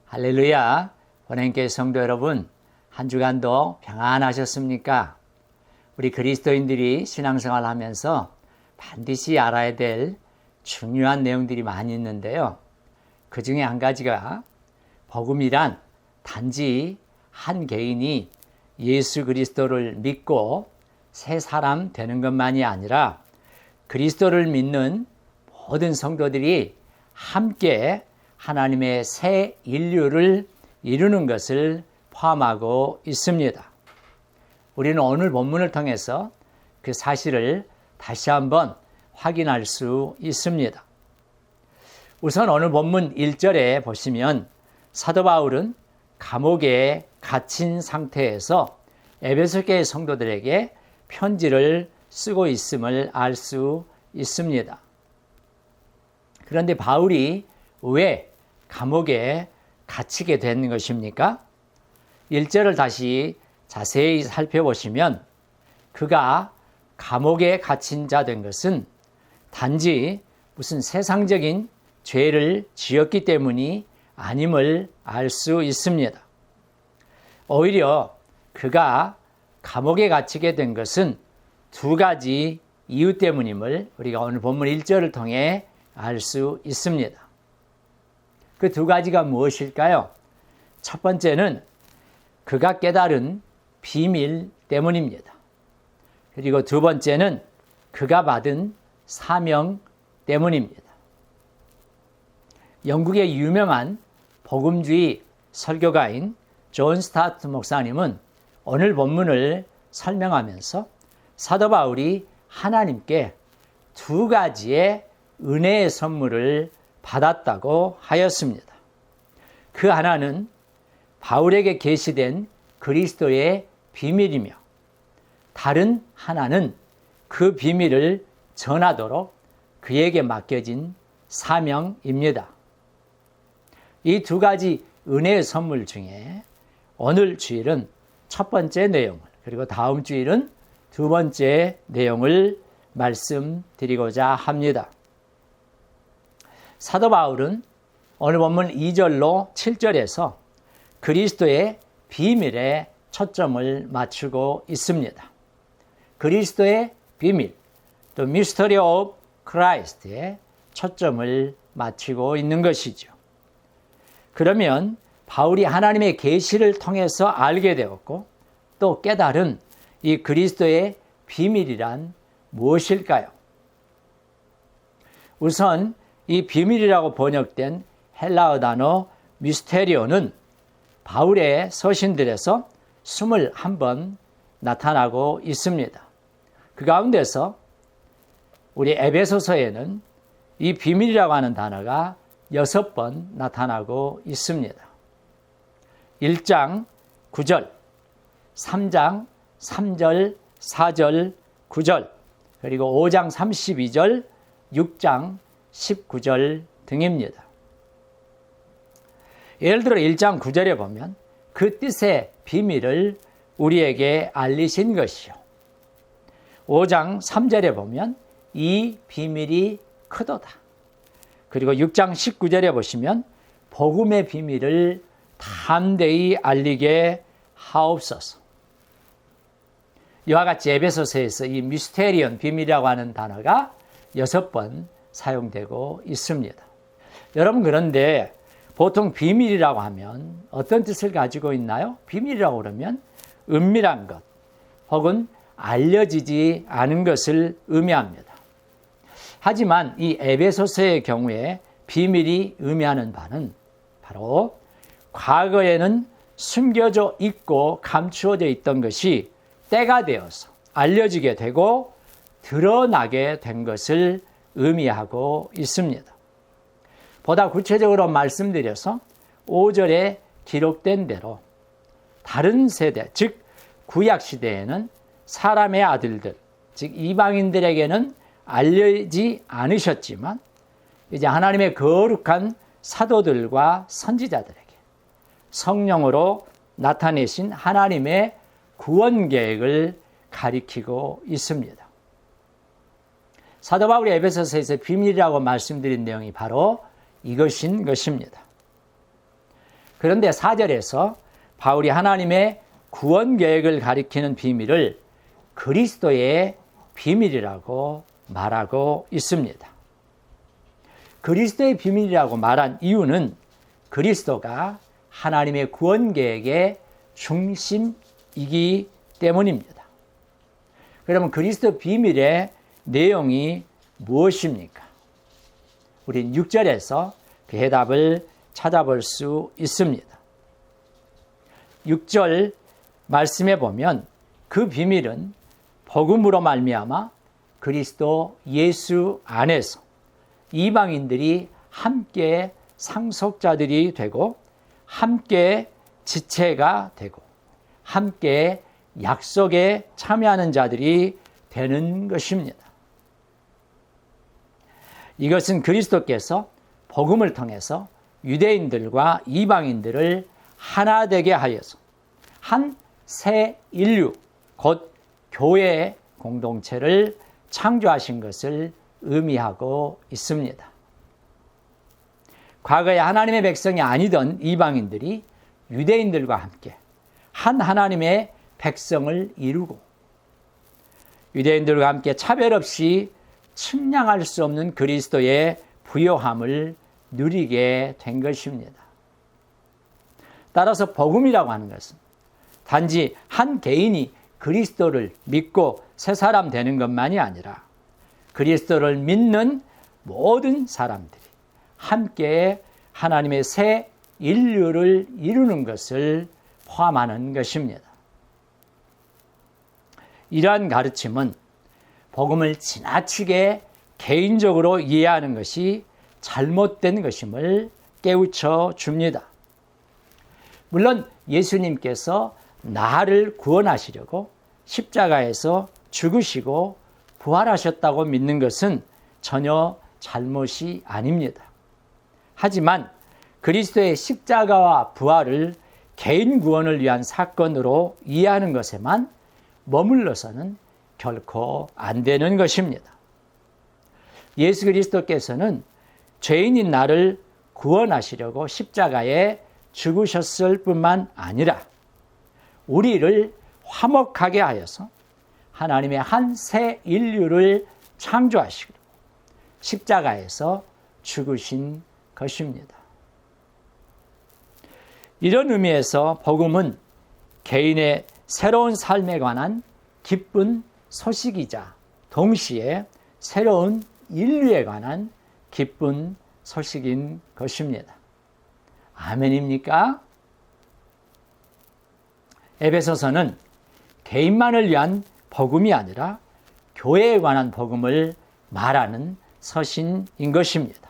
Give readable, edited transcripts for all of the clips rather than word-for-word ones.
할렐루야. 본행교회 성도 여러분, 한 주간도 평안하셨습니까? 우리 그리스도인들이 신앙생활 하면서 반드시 알아야 될 중요한 내용들이 많이 있는데요. 그 중에 한 가지가 복음이란 단지 한 개인이 예수 그리스도를 믿고 새 사람 되는 것만이 아니라 그리스도를 믿는 모든 성도들이 함께 하나님의 새 인류를 이루는 것을 포함하고 있습니다. 우리는 오늘 본문을 통해서 그 사실을 다시 한번 확인할 수 있습니다. 우선 오늘 본문 1절에 보시면 사도 바울은 감옥에 갇힌 상태에서 에베소 교회 성도들에게 편지를 쓰고 있음을 알 수 있습니다. 그런데 바울이 왜 감옥에 갇히게 된 것입니까? 1절을 다시 자세히 살펴보시면 그가 감옥에 갇힌 자 된 것은 단지 무슨 세상적인 죄를 지었기 때문이 아님을 알 수 있습니다. 오히려 그가 감옥에 갇히게 된 것은 두 가지 이유 때문임을 우리가 오늘 본문 1절을 통해 알 수 있습니다. 그 두 가지가 무엇일까요? 첫 번째는 그가 깨달은 비밀 때문입니다. 그리고 두 번째는 그가 받은 사명 때문입니다. 영국의 유명한 복음주의 설교가인 존 스타트 목사님은 오늘 본문을 설명하면서 사도 바울이 하나님께 두 가지의 은혜의 선물을 받았다고 하였습니다. 그 하나는 바울에게 계시된 그리스도의 비밀이며 다른 하나는 그 비밀을 전하도록 그에게 맡겨진 사명입니다. 이 두 가지 은혜의 선물 중에 오늘 주일은 첫 번째 내용을, 그리고 다음 주일은 두 번째 내용을 말씀드리고자 합니다. 사도 바울은 오늘 본문 2절로 7절에서 그리스도의 비밀에 초점을 맞추고 있습니다. 그리스도의 비밀, 또 Mystery of Christ에 초점을 맞추고 있는 것이죠. 그러면 바울이 하나님의 계시를 통해서 알게 되었고 또 깨달은 이 그리스도의 비밀이란 무엇일까요? 우선 이 비밀이라고 번역된 헬라어 단어 미스테리오는 바울의 서신들에서 21번 나타나고 있습니다. 그 가운데서 우리 에베소서에는 이 비밀이라고 하는 단어가 6번 나타나고 있습니다. 1장 9절, 3장 3절, 4절, 9절, 그리고 5장 32절, 6장 19절 등입니다. 예를 들어 1장 9절에 보면 그 뜻의 비밀을 우리에게 알리신 것이요. 5장 3절에 보면 이 비밀이 크도다. 그리고 6장 19절에 보시면 복음의 비밀을 담대히 알리게 하옵소서. 이와 같이 에베소서에서 이 미스테리온 비밀이라고 하는 단어가 6번 사용되고 있습니다. 여러분, 그런데 보통 비밀이라고 하면 어떤 뜻을 가지고 있나요? 비밀이라고 그러면 은밀한 것 혹은 알려지지 않은 것을 의미합니다. 하지만 이 에베소서의 경우에 비밀이 의미하는 바는 바로 과거에는 숨겨져 있고 감추어져 있던 것이 때가 되어서 알려지게 되고 드러나게 된 것을 의미하고 있습니다. 보다 구체적으로 말씀드려서 5절에 기록된 대로 다른 세대, 즉 구약시대에는 사람의 아들들, 즉 이방인들에게는 알려지지 않으셨지만 이제 하나님의 거룩한 사도들과 선지자들에게 성령으로 나타내신 하나님의 구원 계획을 가리키고 있습니다. 사도 바울이 에베소서에서 비밀이라고 말씀드린 내용이 바로 이것인 것입니다. 그런데 4절에서 바울이 하나님의 구원 계획을 가리키는 비밀을 그리스도의 비밀이라고 말하고 있습니다. 그리스도의 비밀이라고 말한 이유는 그리스도가 하나님의 구원 계획의 중심이기 때문입니다. 그러면 그리스도 비밀의 내용이 무엇입니까? 우린 6절에서 그 해답을 찾아볼 수 있습니다. 6절 말씀해 보면 그 비밀은 복음으로 말미암아 그리스도 예수 안에서 이방인들이 함께 상속자들이 되고 함께 지체가 되고 함께 약속에 참여하는 자들이 되는 것입니다. 이것은 그리스도께서 복음을 통해서 유대인들과 이방인들을 하나 되게 하여서 한 새 인류, 곧 교회의 공동체를 창조하신 것을 의미하고 있습니다. 과거에 하나님의 백성이 아니던 이방인들이 유대인들과 함께 한 하나님의 백성을 이루고 유대인들과 함께 차별 없이 측량할 수 없는 그리스도의 부요함을 누리게 된 것입니다. 따라서 복음이라고 하는 것은 단지 한 개인이 그리스도를 믿고 새 사람 되는 것만이 아니라 그리스도를 믿는 모든 사람들이 함께 하나님의 새 인류를 이루는 것을 포함하는 것입니다. 이러한 가르침은 복음을 지나치게 개인적으로 이해하는 것이 잘못된 것임을 깨우쳐 줍니다. 물론 예수님께서 나를 구원하시려고 십자가에서 죽으시고 부활하셨다고 믿는 것은 전혀 잘못이 아닙니다. 하지만 그리스도의 십자가와 부활을 개인 구원을 위한 사건으로 이해하는 것에만 머물러서는 결코 안 되는 것입니다. 예수 그리스도께서는 죄인인 나를 구원하시려고 십자가에 죽으셨을 뿐만 아니라 우리를 화목하게 하여서 하나님의 한 새 인류를 창조하시고 십자가에서 죽으신 것입니다. 이런 의미에서 복음은 개인의 새로운 삶에 관한 기쁜 소식이자 동시에 새로운 인류에 관한 기쁜 소식인 것입니다. 아멘입니까? 에베소서는 개인만을 위한 복음이 아니라 교회에 관한 복음을 말하는 서신인 것입니다.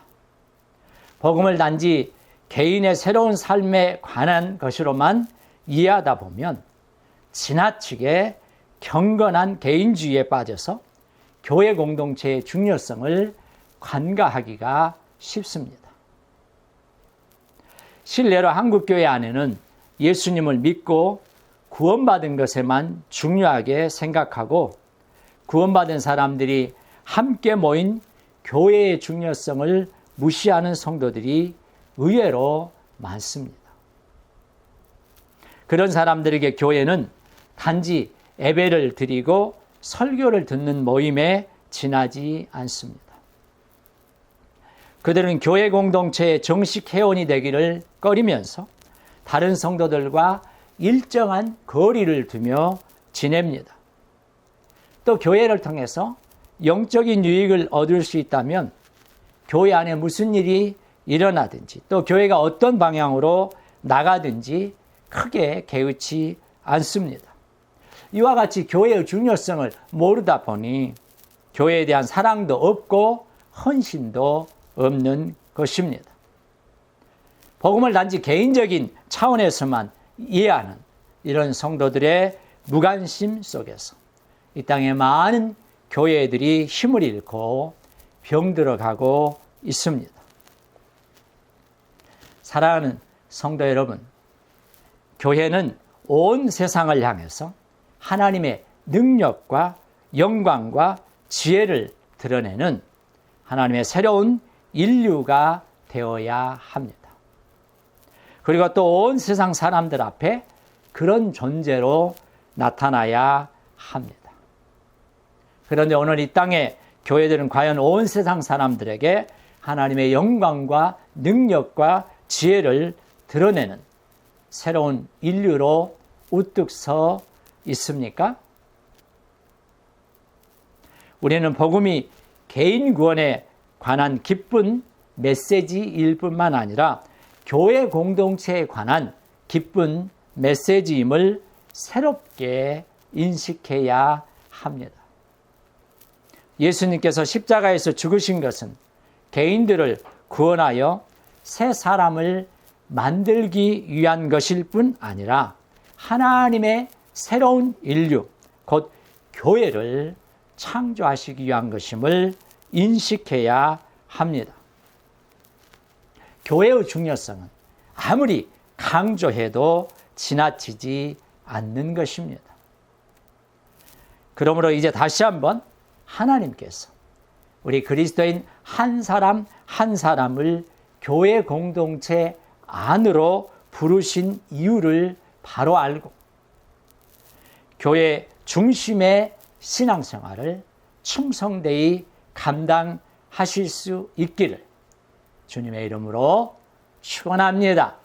복음을 단지 개인의 새로운 삶에 관한 것으로만 이해하다 보면 지나치게 경건한 개인주의에 빠져서 교회 공동체의 중요성을 관가하기가 쉽습니다. 실례로 한국교회 안에는 예수님을 믿고 구원받은 것에만 중요하게 생각하고 구원받은 사람들이 함께 모인 교회의 중요성을 무시하는 성도들이 의외로 많습니다. 그런 사람들에게 교회는 단지 예배를 드리고 설교를 듣는 모임에 지나지 않습니다. 그들은 교회 공동체의 정식 회원이 되기를 꺼리면서 다른 성도들과 일정한 거리를 두며 지냅니다. 또 교회를 통해서 영적인 유익을 얻을 수 있다면 교회 안에 무슨 일이 일어나든지 또 교회가 어떤 방향으로 나가든지 크게 개의치 않습니다. 이와 같이 교회의 중요성을 모르다 보니 교회에 대한 사랑도 없고 헌신도 없는 것입니다. 복음을 단지 개인적인 차원에서만 이해하는 이런 성도들의 무관심 속에서 이 땅에 많은 교회들이 힘을 잃고 병들어가고 있습니다. 사랑하는 성도 여러분, 교회는 온 세상을 향해서 하나님의 능력과 영광과 지혜를 드러내는 하나님의 새로운 인류가 되어야 합니다. 그리고 또 온 세상 사람들 앞에 그런 존재로 나타나야 합니다. 그런데 오늘 이 땅에 교회들은 과연 온 세상 사람들에게 하나님의 영광과 능력과 지혜를 드러내는 새로운 인류로 우뚝 서 있습니까? 우리는 복음이 개인 구원에 관한 기쁜 메시지일 뿐만 아니라 교회 공동체에 관한 기쁜 메시지임을 새롭게 인식해야 합니다. 예수님께서 십자가에서 죽으신 것은 개인들을 구원하여 새 사람을 만들기 위한 것일 뿐 아니라 하나님의 새로운 인류, 곧 교회를 창조하시기 위한 것임을 인식해야 합니다. 교회의 중요성은 아무리 강조해도 지나치지 않는 것입니다. 그러므로 이제 다시 한번 하나님께서 우리 그리스도인 한 사람 한 사람을 교회 공동체 안으로 부르신 이유를 바로 알고 교회 중심의 신앙생활을 충성되이 감당하실 수 있기를 주님의 이름으로 축원합니다.